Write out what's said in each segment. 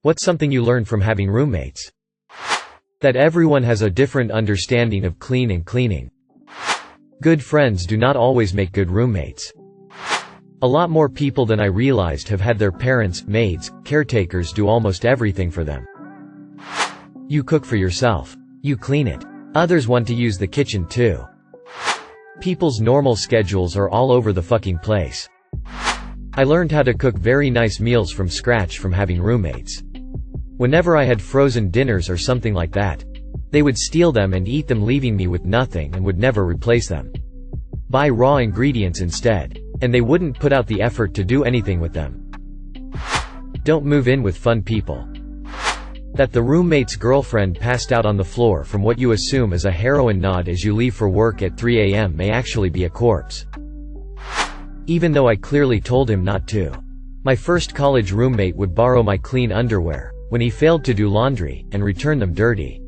What's something you learned from having roommates? That everyone has a different understanding of clean and cleaning. Good friends do not always make good roommates. A lot more people than I realized have had their parents, maids, caretakers do almost everything for them. You cook for yourself. You clean it. Others want to use the kitchen too. People's normal schedules are all over the fucking place. I learned how to cook very nice meals from scratch from having roommates. Whenever I had frozen dinners or something like that, they would steal them and eat them, leaving me with nothing, and would never replace them. Buy raw ingredients instead. And they wouldn't put out the effort to do anything with them. Don't move in with fun people. That the roommate's girlfriend passed out on the floor from what you assume is a heroin nod as you leave for work at 3 a.m. may actually be a corpse. Even though I clearly told him not to. My first college roommate would borrow my clean underwear when he failed to do laundry, and return them dirty.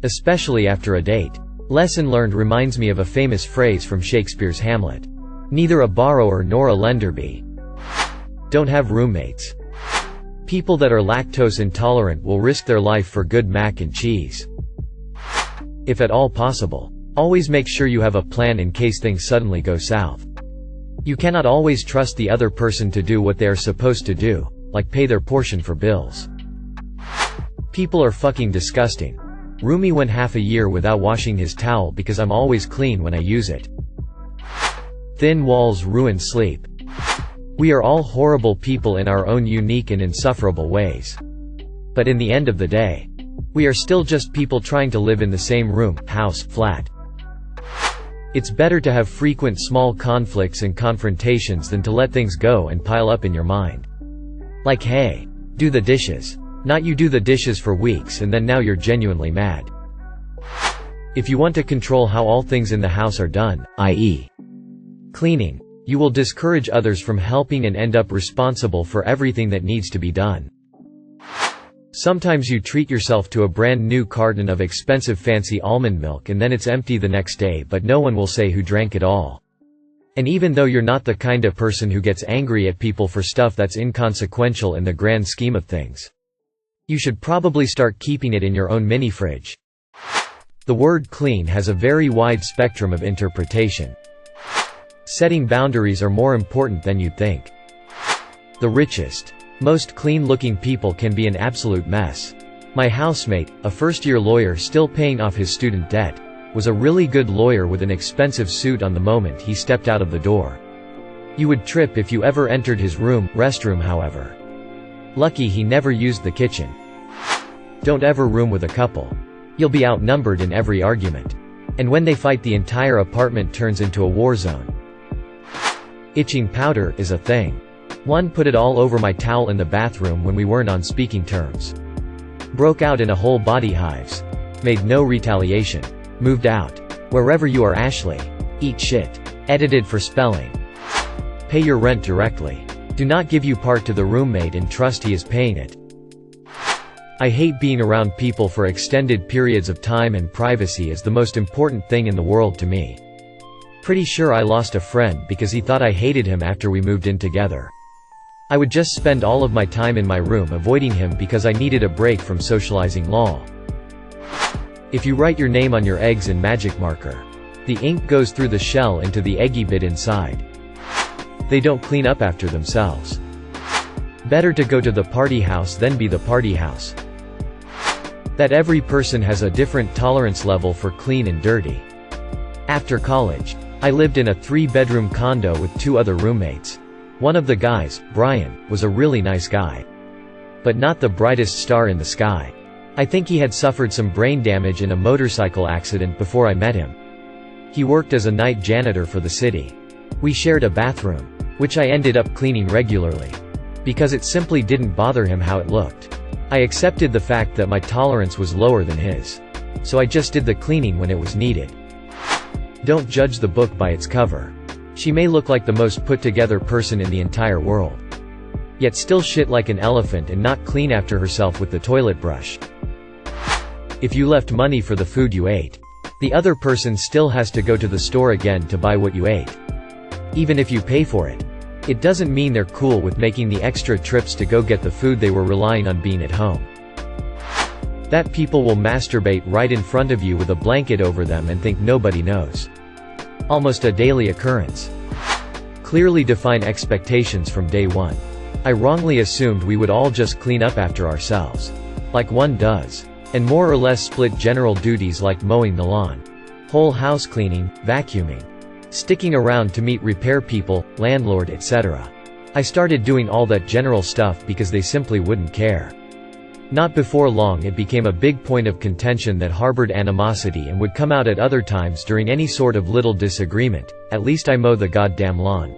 Especially after a date. Lesson learned reminds me of a famous phrase from Shakespeare's Hamlet. Neither a borrower nor a lender be. Don't have roommates. People that are lactose intolerant will risk their life for good mac and cheese. If at all possible, always make sure you have a plan in case things suddenly go south. You cannot always trust the other person to do what they are supposed to do, like pay their portion for bills. People are fucking disgusting. Roomie went half a year without washing his towel because I'm always clean when I use it. Thin walls ruin sleep. We are all horrible people in our own unique and insufferable ways. But in the end of the day, we are still just people trying to live in the same room, house, flat. It's better to have frequent small conflicts and confrontations than to let things go and pile up in your mind. Like, hey, do the dishes. Not you do the dishes for weeks and then now you're genuinely mad. If you want to control how all things in the house are done, i.e. cleaning, you will discourage others from helping and end up responsible for everything that needs to be done. Sometimes you treat yourself to a brand new carton of expensive fancy almond milk and then it's empty the next day, but no one will say who drank it all. And even though you're not the kind of person who gets angry at people for stuff that's inconsequential in the grand scheme of things, you should probably start keeping it in your own mini fridge. The word clean has a very wide spectrum of interpretation. Setting boundaries are more important than you'd think. The richest, most clean-looking people can be an absolute mess. My housemate, a first-year lawyer still paying off his student debt, was a really good lawyer with an expensive suit on the moment he stepped out of the door. You would trip if you ever entered his restroom however. Lucky he never used the kitchen. Don't ever room with a couple. You'll be outnumbered in every argument. And when they fight, the entire apartment turns into a war zone. Itching powder is a thing. One put it all over my towel in the bathroom when we weren't on speaking terms. Broke out in a whole body hives. Made no retaliation. Moved out. Wherever you are, Ashley. Eat shit. Edited for spelling. Pay your rent directly. Do not give you part to the roommate and trust he is paying it. I hate being around people for extended periods of time, and privacy is the most important thing in the world to me. Pretty sure I lost a friend because he thought I hated him after we moved in together. I would just spend all of my time in my room avoiding him because I needed a break from socializing. Lol. If you write your name on your eggs in magic marker, the ink goes through the shell into the eggy bit inside. They don't clean up after themselves. Better to go to the party house than be the party house. That every person has a different tolerance level for clean and dirty. After college, I lived in a 3-bedroom condo with 2 other roommates. One of the guys, Brian, was a really nice guy. But not the brightest star in the sky. I think he had suffered some brain damage in a motorcycle accident before I met him. He worked as a night janitor for the city. We shared a bathroom, which I ended up cleaning regularly. Because it simply didn't bother him how it looked. I accepted the fact that my tolerance was lower than his. So I just did the cleaning when it was needed. Don't judge the book by its cover. She may look like the most put-together person in the entire world, yet still shit like an elephant and not clean after herself with the toilet brush. If you left money for the food you ate, the other person still has to go to the store again to buy what you ate. Even if you pay for it. It doesn't mean they're cool with making the extra trips to go get the food they were relying on being at home. That people will masturbate right in front of you with a blanket over them and think nobody knows. Almost a daily occurrence. Clearly define expectations from day one. I wrongly assumed we would all just clean up after ourselves. Like one does. And more or less split general duties like mowing the lawn. Whole house cleaning, vacuuming. Sticking around to meet repair people, landlord, etc. I started doing all that general stuff because they simply wouldn't care. Not before long it became a big point of contention that harbored animosity and would come out at other times during any sort of little disagreement. At least I mow the goddamn lawn.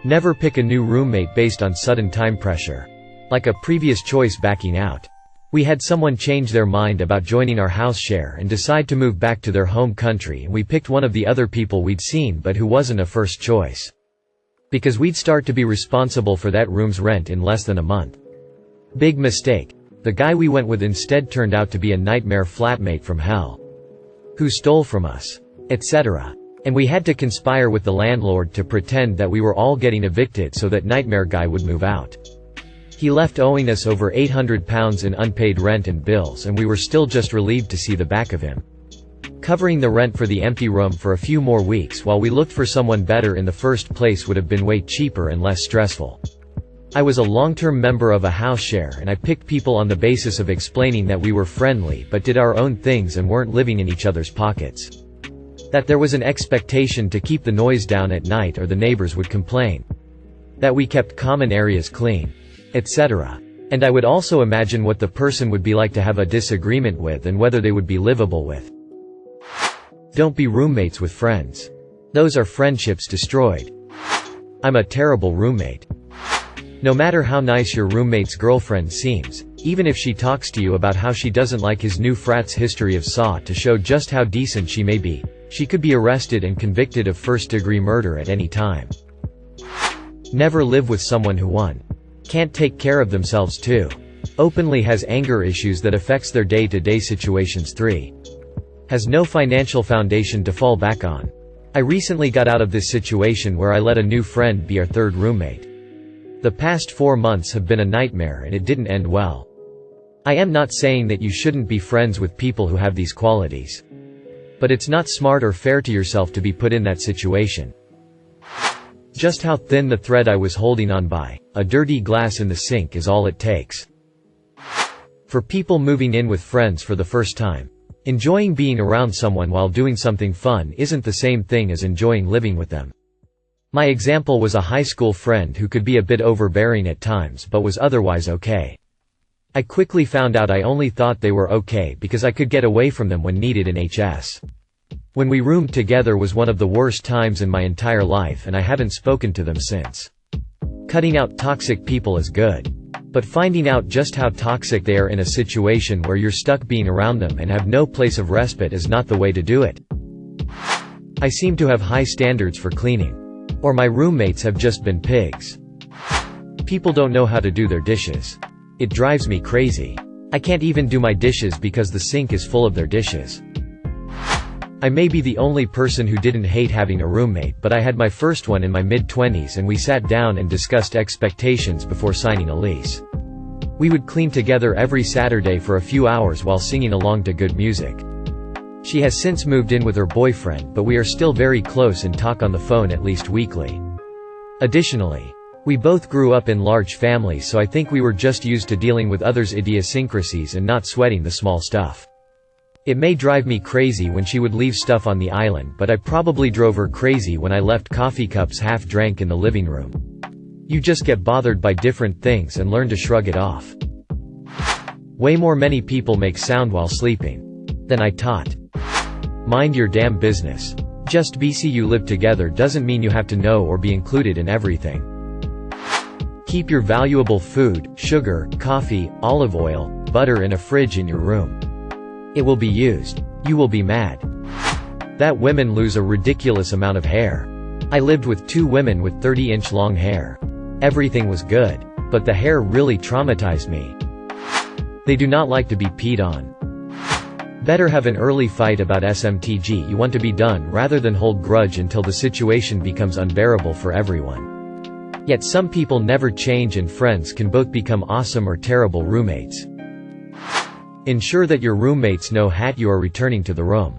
Never pick a new roommate based on sudden time pressure. Like a previous choice backing out. We had someone change their mind about joining our house share and decide to move back to their home country, and we picked one of the other people we'd seen but who wasn't a first choice. Because we'd start to be responsible for that room's rent in less than a month. Big mistake. The guy we went with instead turned out to be a nightmare flatmate from hell. Who stole from us. Etc. And we had to conspire with the landlord to pretend that we were all getting evicted so that nightmare guy would move out. He left owing us over £800 in unpaid rent and bills, and we were still just relieved to see the back of him. Covering the rent for the empty room for a few more weeks while we looked for someone better in the first place would have been way cheaper and less stressful. I was a long-term member of a house share, and I picked people on the basis of explaining that we were friendly but did our own things and weren't living in each other's pockets. That there was an expectation to keep the noise down at night or the neighbors would complain. That we kept common areas clean. Etc. And I would also imagine what the person would be like to have a disagreement with and whether they would be livable with. Don't be roommates with friends. Those are friendships destroyed. I'm a terrible roommate. No matter how nice your roommate's girlfriend seems, even if she talks to you about how she doesn't like his new frat's history of SAW to show just how decent she may be, she could be arrested and convicted of first-degree murder at any time. Never live with someone who can't take care of themselves too. Openly has anger issues that affects their day-to-day situations. 3. Has no financial foundation to fall back on. I recently got out of this situation where I let a new friend be our third roommate. The past 4 months have been a nightmare and it didn't end well. I am not saying that you shouldn't be friends with people who have these qualities. But it's not smart or fair to yourself to be put in that situation. Just how thin the thread I was holding on by, a dirty glass in the sink, is all it takes. For people moving in with friends for the first time, enjoying being around someone while doing something fun isn't the same thing as enjoying living with them. My example was a high school friend who could be a bit overbearing at times but was otherwise okay. I quickly found out I only thought they were okay because I could get away from them when needed in HS. When we roomed together was one of the worst times in my entire life, and I haven't spoken to them since. Cutting out toxic people is good. But finding out just how toxic they are in a situation where you're stuck being around them and have no place of respite is not the way to do it. I seem to have high standards for cleaning. Or my roommates have just been pigs. People don't know how to do their dishes. It drives me crazy. I can't even do my dishes because the sink is full of their dishes. I may be the only person who didn't hate having a roommate, but I had my first one in my mid-20s and we sat down and discussed expectations before signing a lease. We would clean together every Saturday for a few hours while singing along to good music. She has since moved in with her boyfriend, but we are still very close and talk on the phone at least weekly. Additionally, we both grew up in large families, so I think we were just used to dealing with others' idiosyncrasies and not sweating the small stuff. It may drive me crazy when she would leave stuff on the island, but I probably drove her crazy when I left coffee cups half drank in the living room. You just get bothered by different things and learn to shrug it off. Way more many people make sound while sleeping than I taught. Mind your damn business. Just because you live together doesn't mean you have to know or be included in everything. Keep your valuable food, sugar, coffee, olive oil, butter in a fridge in your room. It will be used. You will be mad that women lose a ridiculous amount of hair. I lived with 2 women with 30-inch long hair. Everything was good. But the hair really traumatized me. They do not like to be peed on. Better have an early fight about SMTG you want to be done rather than hold grudge until the situation becomes unbearable for everyone. Yet some people never change, and friends can both become awesome or terrible roommates. Ensure that your roommates know you are returning to the room.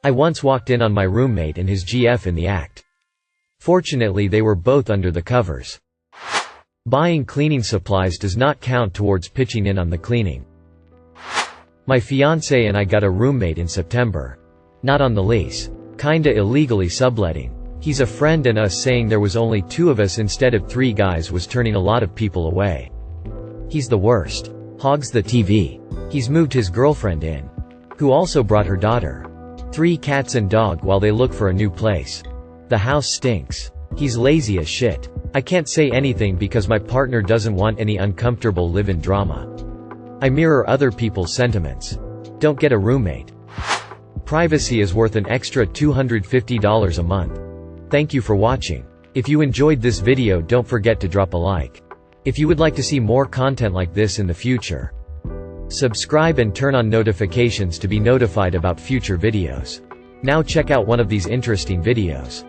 I once walked in on my roommate and his GF in the act. Fortunately, they were both under the covers. Buying cleaning supplies does not count towards pitching in on the cleaning. My fiancé and I got a roommate in September. Not on the lease. Kinda illegally subletting. He's a friend, and us saying there was only 2 of us instead of 3 guys was turning a lot of people away. He's the worst. Hogs the TV. He's moved his girlfriend in, who also brought her daughter. 3 cats and dog while they look for a new place. The house stinks. He's lazy as shit. I can't say anything because my partner doesn't want any uncomfortable live-in drama. I mirror other people's sentiments. Don't get a roommate. Privacy is worth an extra $250 a month. Thank you for watching. If you enjoyed this video, don't forget to drop a like. If you would like to see more content like this in the future, subscribe and turn on notifications to be notified about future videos. Now check out one of these interesting videos.